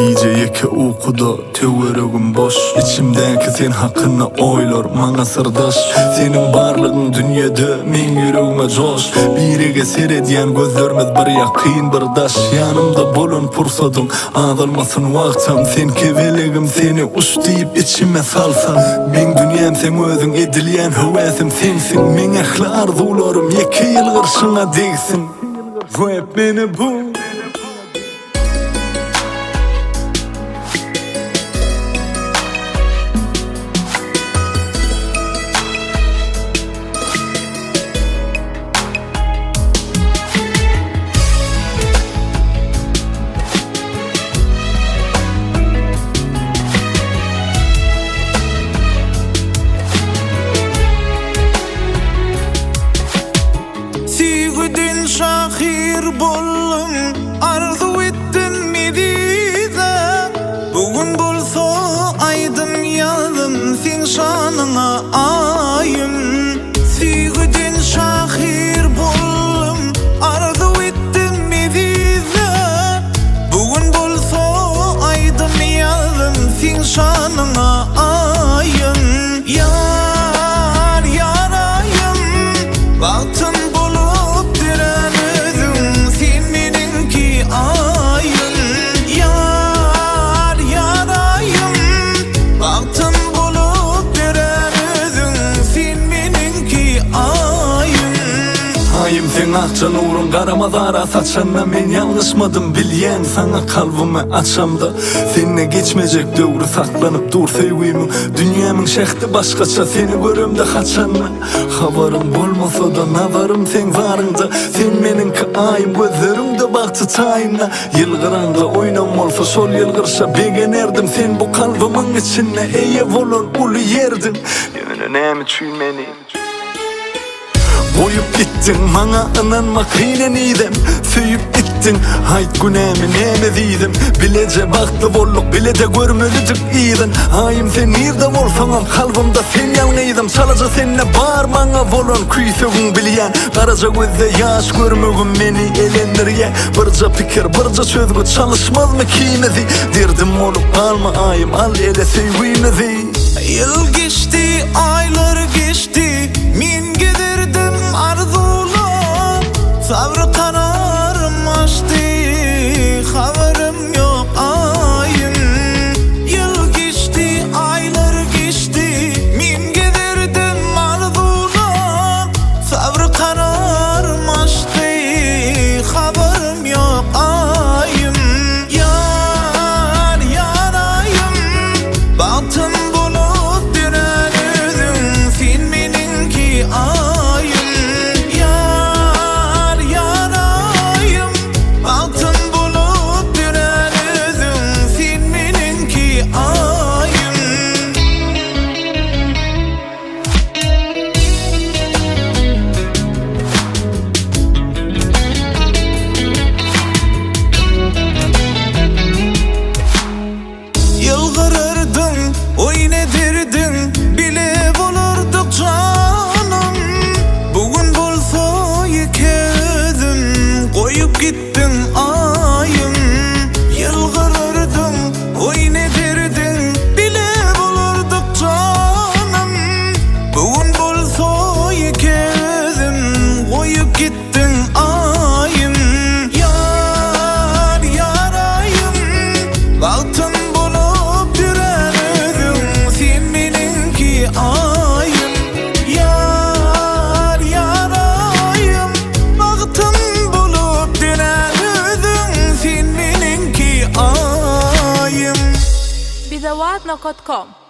Gece yeke uykuda teveregim boş. İçimdeki sen hakkında oylar manga sırdaş. Senin barlığın dünyada men yüreğime coş. Birege seyrediyen gözlerimiz bir yakın bir daş. Yanımda bolun pursadın ağzılmasın vaktam. Sen kevelegim seni uç deyip içime salsam. Men dünyam sen özün edilyen hüvesim sensin. Men ehli arzularım yeke yıl kırşına değsin. Rap beni bu. Sigüdün şahir bollum arzu ettin medide. Bugün bolsa aydın yazım sen şanına ayım. Sigüdün şahir bollum arzu ettin medide. Bugün bolsa aydın yazım sen şanına ayım. Yar yarayım baktın sen akça nurun karamazara saçanla men yanlışmadım bilyen sana kalbimi açamda. Seninle geçmeyecek dövrü saklanıp dur sevgimin. Dünyamın şehti başkaça seni görümde kaçanla. Havarım bolmasa da nazarım sen varında. Sen meninki ayım gözlerimde baktı tayinla. Yılgıranda oynam olsa sol yılgırşa begenerdim. Sen bu kalbimin içine eye volun ulu yerdin. Yönüne mi çüymeni boyup gittin, bana inanmak iğneniydim. Söyüp gittin, hayt günemi neme diydim. Bilece baktı bolluk, bile de görmelidik iydin. Hayım sen nerede olsanam, kalbimde sen yalnıydım. Çalaca seninle bağırmana volun, küysögün bilyen. Karaca gözde yaş görmögün beni elendirye. Birca fikir, birca sözgü çalışmaz mı kimezi? Derdim olup alma ayım, al ele sevgimizi. Yıl geçti, aylar geçti, min giderdim arzula. Sabrı kararım açtı, haberim yok ayım. Yıl geçti, aylar geçti, min giderdim arzula. Sabrı kararım açtı, haberim yok ayım. Yar yarayım baktım gittin ayım. Yılgırırdın, oynedirdin, bile bulurduk canım. Bugün bolsa yekezim, koyup gittin ayım. Yar yarayım baktın bulup düren özüm. Sen meninki ayım. Yar yarayım baktın bizawatna.com